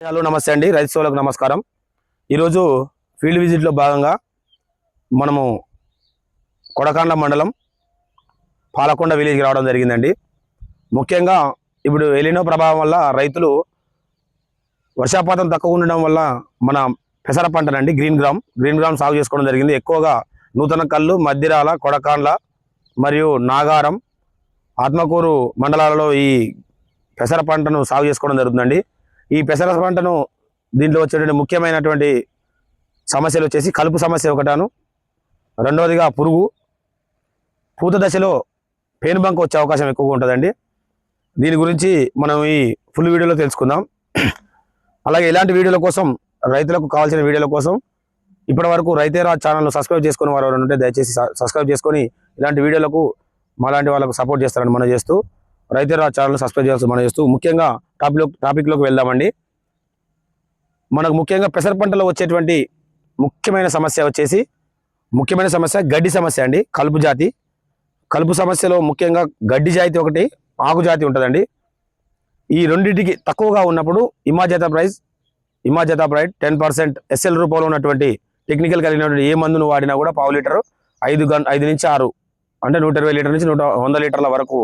Hello నమస్తే అండి, రైతు సోదరులకు నమస్కారం. ఈరోజు ఫీల్డ్ విజిట్లో భాగంగా మనము కొడకాండ్ల మండలం పాలకొండ విలేజ్కి రావడం జరిగిందండి. ముఖ్యంగా ఇప్పుడు ఎలినో ప్రభావం వల్ల రైతులు వర్షాపాతం తక్కువ ఉండడం వల్ల మన పెసర పంటనండి గ్రీన్ గ్రామ్ సాగు చేసుకోవడం జరిగింది. ఎక్కువగా నూతన కల్లు, మద్దిరాల, కొడకాండ్ల మరియు నాగారం, ఆత్మకూరు మండలాలలో ఈ పెసర పంటను సాగు చేసుకోవడం జరుగుతుందండి. ఈ పెసర పంటను దీంట్లో వచ్చేటువంటి ముఖ్యమైనటువంటి సమస్యలు వచ్చేసి కలుపు సమస్య ఒకటాను, రెండవదిగా పురుగు, పూత దశలో పేనుబంక వచ్చే అవకాశం ఎక్కువగా ఉంటుందండి. దీని గురించి మనం ఈ ఫుల్ వీడియోలో తెలుసుకుందాం. అలాగే ఇలాంటి వీడియోల కోసం, రైతులకు కావాల్సిన వీడియోల కోసం ఇప్పటివరకు రైతేరాజ్ ఛానల్ను సబ్స్క్రైబ్ చేసుకునే వారు ఉంటే దయచేసి సబ్స్క్రైబ్ చేసుకొని ఇలాంటి వీడియోలకు మాలాంటి వాళ్ళకు సపోర్ట్ చేస్తారని మనం చేస్తూ రైతేరాజ్ ఛానల్ సబ్స్క్రైబ్ చేయాల్సి మనం చేస్తూ ముఖ్యంగా టాపిక్లోకి వెళ్దామండి. మనకు ముఖ్యంగా పెసర పంటలో వచ్చేటువంటి ముఖ్యమైన సమస్య గడ్డి సమస్య అండి. కలుపు సమస్యలో ముఖ్యంగా గడ్డి జాతి ఒకటి, ఆకు జాతి ఉంటుందండి. ఈ రెండింటికి తక్కువగా ఉన్నప్పుడు ఇమాజెతాప్రైడ్ 10% SL రూపంలో ఉన్నటువంటి టెక్నికల్ కలిగినటువంటి ఏ మందును వాడినా కూడా పావు లీటరు 5 నుంచి 6 అంటే 120 లీటర్ నుంచి 100 లీటర్ల వరకు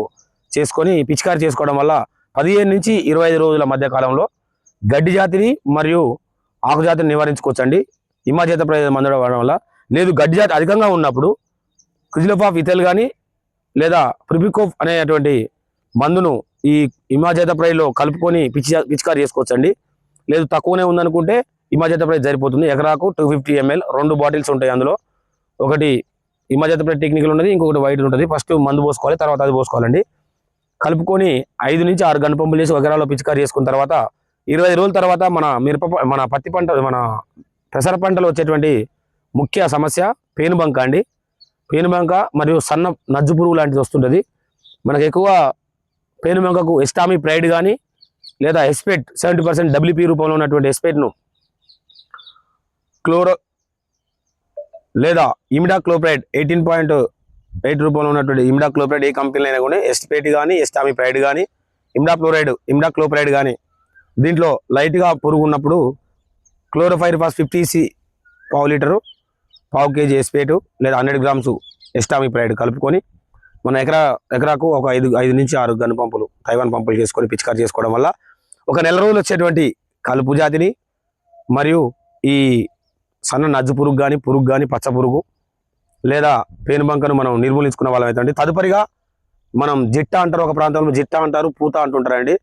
చేసుకొని పిచికారి చేసుకోవడం వల్ల 15 నుంచి 25 రోజుల మధ్య కాలంలో గడ్డి జాతిని మరియు ఆకు జాతిని నివారించుకోవచ్చండి ఇమాజెతాప్రైడ్ మందు వాడడం వల్ల. లేదు గడ్డి జాతి అధికంగా ఉన్నప్పుడు క్విజిలోఫాస్ ఇథైల్ కానీ లేదా ప్రిపికోఫ్ అనేటువంటి మందును ఈ ఇమాజెతాప్రైడ్లో కలుపుకొని పిచికారి చేసుకోవచ్చండి. లేదు తక్కువనే ఉందనుకుంటే ఇమాజెతాప్రైడ్ సరిపోతుంది. ఎకరాకు 250 ml 2 బాటిల్స్ ఉంటాయి. అందులో ఒకటి ఇమాజెతాప్రైడ్ టెక్నికల్ ఉన్నది, ఇంకొకటి వైట్ ఉంటుంది. ఫస్ట్ మందు పోసుకోవాలి, తర్వాత అది పోసుకోవాలండి. కలుపుకొని 5 నుంచి 6 గన్ పంపులు చేసి ఎకరాలో పిచికారి చేసుకున్న తర్వాత 20 రోజుల తర్వాత మన పత్తి పంట, మన పెసర పంటలో వచ్చేటువంటి ముఖ్య సమస్య పేనుబంక అండి. పేనుబంక మరియు సన్న నజ్జు పురుగు లాంటిది వస్తుంటుంది. మనకు ఎక్కువ పేనుబంకకు ఎస్టామీ ప్రైడ్ కానీ లేదా ఎస్పేట్ 70% WP రూపంలో ఉన్నటువంటి ఎస్పేట్ను లేదా ఇమిడాక్లోప్రైడ్ 18.8 రూపంలో ఉన్నటువంటి ఇమిడాక్లోప్రైడ్ ఏ కంపెనీలో అయినా కూడా ఎస్పేట్ కానీ ఎస్టామీ ప్రైడ్ కానీ ఇమిడాక్లోప్రైడ్ కానీ దీంట్లో లైట్గా పురుగు ఉన్నప్పుడు క్లోరోఫైరిఫాస్ 50C పావు లీటరు, పావు కేజీ ఎస్పేటు లేదా 100 గ్రామ్స్ ఎస్టామీ ప్రైడ్ కలుపుకొని మన ఎకరాకు ఒక 5 నుంచి 6 గన్ పంపులు, తైవాన్ పంపులు చేసుకొని పిచికారి చేసుకోవడం వల్ల ఒక నెల రోజులు వచ్చేటువంటి కలుపు జాతిని మరియు ఈ సన్న నజ్జు పురుగు కానీ పచ్చ పురుగు లేదా పేనుబంకను మనం నిర్మూలించుకున్న వాళ్ళం అవుతుంది. తదుపరిగా మనం జిట్ట అంటారు, ఒక ప్రాంతంలో జిట్ట అంటారు, పూత అంటుంటారండి.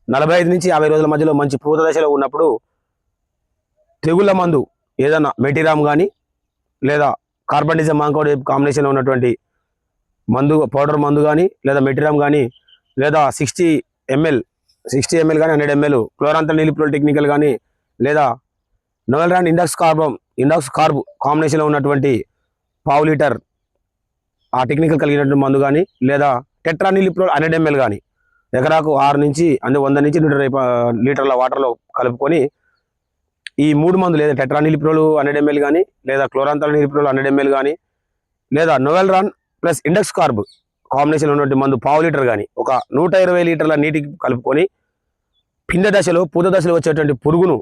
45 నుంచి 50 రోజుల మధ్యలో మంచి పూత దశలో ఉన్నప్పుడు తెగుళ్ళ మందు ఏదన్నా మెటీరామ్ కానీ లేదా కార్బండిజం మాంకోడ్ కాంబినేషన్లో ఉన్నటువంటి మందు, పౌడర్ మందు కానీ లేదా మెటీరామ్ కానీ లేదా 60 ml కానీ 100 ml క్లోరాంతల్ నిలిప్రోల్ టెక్నికల్ కానీ లేదా నోవెల్రాన్ ఇండాక్స్ కార్బ్ కాంబినేషన్లో ఉన్నటువంటి పావు లీటర్ ఆ టెక్నికల్ కలిగినటువంటి మందు కానీ లేదా టెట్రానిలిప్రోల్ 100 ml కానీ ఎకరాకు 100 నుంచి 100 లీటర్ల వాటర్లో కలుపుకొని ఈ 3 మందులు లేదా టెట్రానిలిప్రోల్ 100 ml కానీ లేదా క్లోరాంతల్ నిలిప్రోల్ 100 ml కానీ లేదా నోవెల్రాన్ ప్లస్ ఇండెక్స్ కార్బ్ కాంబినేషన్ ఉన్నటువంటి మందు పావు లీటర్ కానీ ఒక 120 లీటర్ల నీటికి కలుపుకొని పిండ దశలో, పూత దశలో వచ్చేటువంటి పురుగును,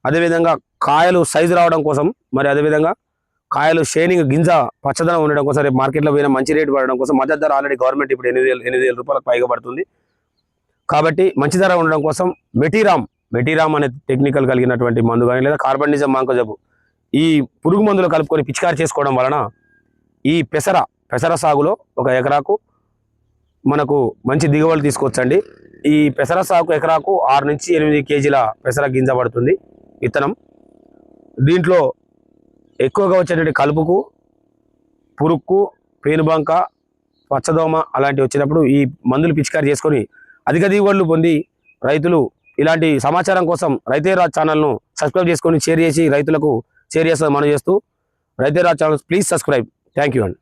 అదేవిధంగా కాయలు సైజు రావడం కోసం, మరి అదేవిధంగా కాయలు షైనింగ్ గింజ పచ్చదనం ఉండడం కోసం, రేపు మార్కెట్లో పోయిన మంచి రేటు పడడం కోసం, మద్దతు ధర ఆల్రెడీ గవర్నమెంట్ ఇప్పుడు 8,000 రూపాయలకు పైగా పడుతుంది కాబట్టి మంచి ధర ఉండడం కోసం మెటీరామ్ అనే టెక్నికల్ కలిగినటువంటి మందు కానీ లేదా కార్బండిజం మాంకోజబు ఈ పురుగు మందులు కలుపుకొని పిచికారి చేసుకోవడం వలన ఈ పెసర సాగులో ఒక ఎకరాకు మనకు మంచి దిగుబడులు తీసుకోవచ్చండి. ఈ పెసర సాగు ఎకరాకు 6 నుంచి 8 కేజీల పెసర గింజ పడుతుంది విత్తనం. దీంట్లో ఎక్కువగా వచ్చేటువంటి కలుపుకు, పురుగుకు, పేనుబంక, పచ్చదోమ అలాంటివి వచ్చినప్పుడు ఈ మందులు పిచికారి చేసుకొని అధిక దిగుబడులు పొంది రైతులు ఇలాంటి సమాచారం కోసం రైతేరాజ్ ఛానల్ను సబ్స్క్రైబ్ చేసుకొని షేర్ చేసి రైతులకు షేర్ చేస్తామని మనం చేస్తూ Raitheraj channel please subscribe. Thank you అండి.